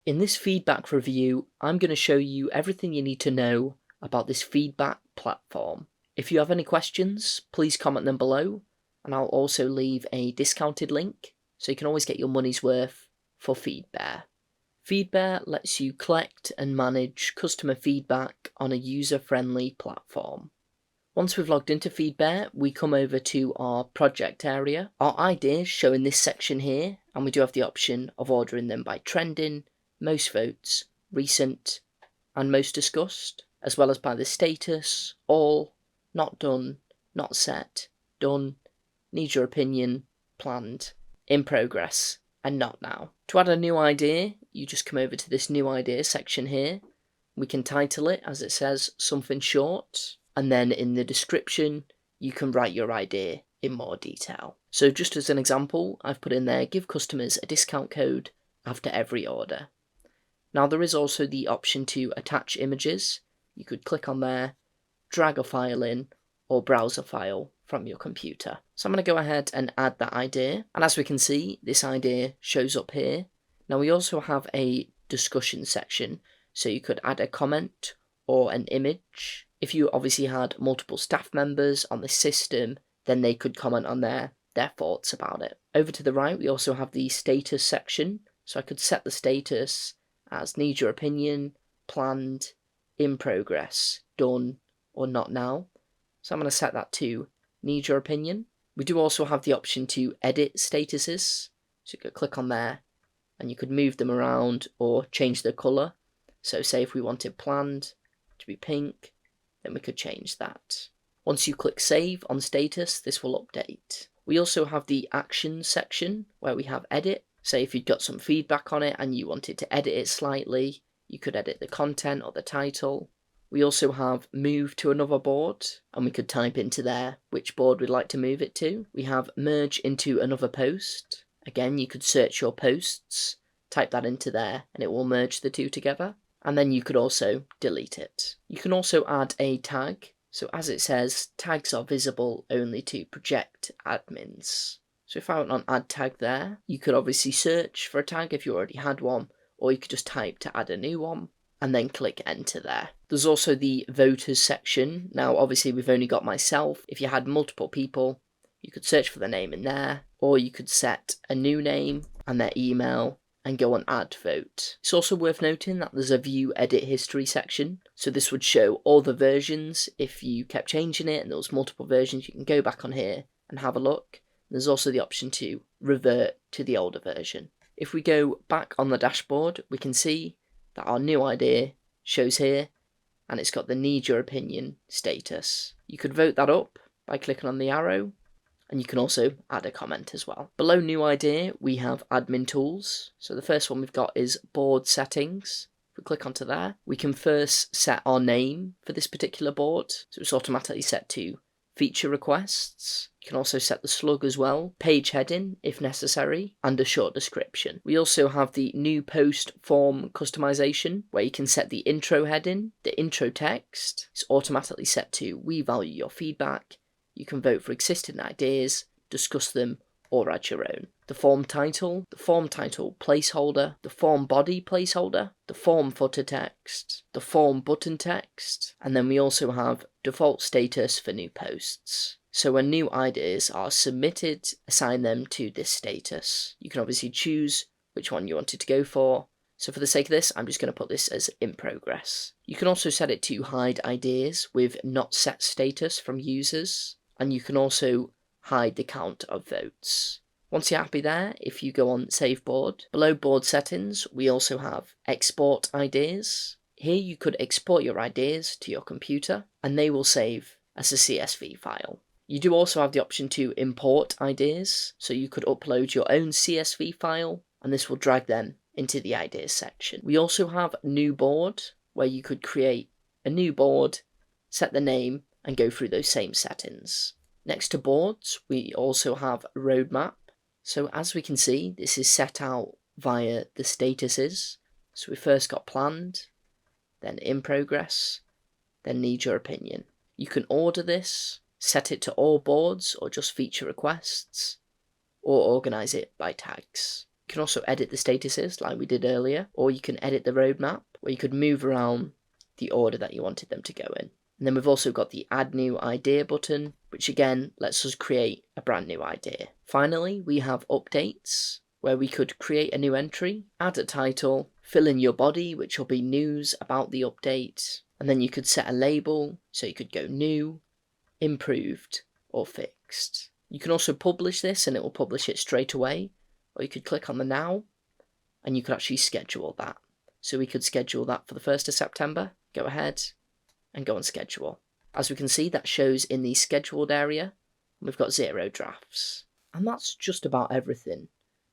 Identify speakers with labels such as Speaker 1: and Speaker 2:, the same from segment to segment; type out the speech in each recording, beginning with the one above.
Speaker 1: In this feedback review, I'm going to show you everything you need to know about this feedback platform. If you have any questions, please comment them below, and I'll also leave a discounted link so you can always get your money's worth for Feedbear. Feedbear lets you collect and manage customer feedback on a user-friendly platform. Once we've logged into Feedbear, we come over to our project area. Our ideas show in this section here, and we do have the option of ordering them by trending, most votes, recent, and most discussed, as well as by the status, all, not done, not set, done, need your opinion, planned, in progress, and not now. To add a new idea, you just come over to this new idea section here. We can title it, as it says, something short, and then in the description, you can write your idea in more detail. So just as an example, I've put in there, give customers a discount code after every order. Now there is also the option to attach images. You could click on there, drag a file in, or browse a file from your computer. So I'm going to go ahead and add that idea. And as we can see, this idea shows up here. Now we also have a discussion section, so you could add a comment or an image. If you obviously had multiple staff members on the system, then they could comment on their thoughts about it. Over to the right, we also have the status section. So I could set the status as need your opinion, planned, in progress, done, or not now. So I'm going to set that to need your opinion. We do also have the option to edit statuses. So you could click on there and you could move them around or change the colour. So say if we wanted planned to be pink, then we could change that. Once you click save on status, this will update. We also have the actions section where we have edit. Say if you'd got some feedback on it and you wanted to edit it slightly, you could edit the content or the title. We also have move to another board, and we could type into there which board we'd like to move it to. We have merge into another post. Again, you could search your posts, type that into there, and it will merge the two together. And then you could also delete it. You can also add a tag. So as it says, tags are visible only to project admins. So if I went on add tag there, you could obviously search for a tag if you already had one, or you could just type to add a new one and then click enter there. There's also the voters section. Now obviously we've only got myself. If you had multiple people, you could search for the name in there, or you could set a new name and their email and go on add vote. It's also worth noting that there's a view edit history section. So this would show all the versions. If you kept changing it and there was multiple versions, you can go back on here and have a look. There's also the option to revert to the older version. If we go back on the dashboard, we can see that our new idea shows here, and it's got the need your opinion status. You could vote that up by clicking on the arrow, and you can also add a comment as well. Below new idea, we have admin tools. So the first one we've got is board settings. If we click onto there, we can first set our name for this particular board. So it's automatically set to feature requests. You can also set the slug as well, page heading if necessary, and a short description. We also have the new post form customization, where you can set the intro heading, the intro text. It's automatically set to we value your feedback. You can vote for existing ideas, discuss them, or add your own. The form title placeholder, the form body placeholder, the form footer text, the form button text, and then we also have default status for new posts. So when new ideas are submitted, assign them to this status. You can obviously choose which one you wanted to go for. So for the sake of this, I'm just going to put this as in progress. You can also set it to hide ideas with not set status from users, and you can also hide the count of votes. Once you're happy there, if you go on Save Board, below Board Settings, we also have Export Ideas. Here you could export your ideas to your computer, and they will save as a CSV file. You do also have the option to import ideas, so you could upload your own CSV file, and this will drag them into the ideas section. We also have New Board, where you could create a new board, set the name, and go through those same settings. Next to boards, we also have roadmap. So as we can see, this is set out via the statuses. So we first got planned, then in progress, then need your opinion. You can order this, set it to all boards or just feature requests, or organize it by tags. You can also edit the statuses like we did earlier, or you can edit the roadmap, where you could move around the order that you wanted them to go in. And then we've also got the Add New Idea button, which again lets us create a brand new idea. Finally, we have Updates, where we could create a new entry, add a title, fill in your body, which will be news about the update, and then you could set a label, so you could go new, improved, or fixed. You can also publish this and it will publish it straight away, or you could click on the now and you could actually schedule that. So we could schedule that for the 1st of September, go ahead and go on schedule. As we can see, that shows in the scheduled area, and we've got 0 drafts. And that's just about everything.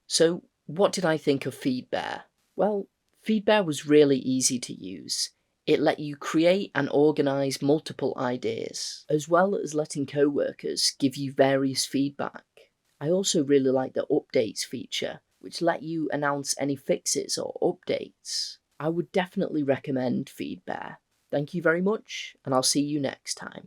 Speaker 1: So what did I think of Feedbear? Well, Feedbear was really easy to use. It let you create and organise multiple ideas, as well as letting co-workers give you various feedback. I also really like the updates feature, which let you announce any fixes or updates. I would definitely recommend Feedbear. Thank you very much, and I'll see you next time.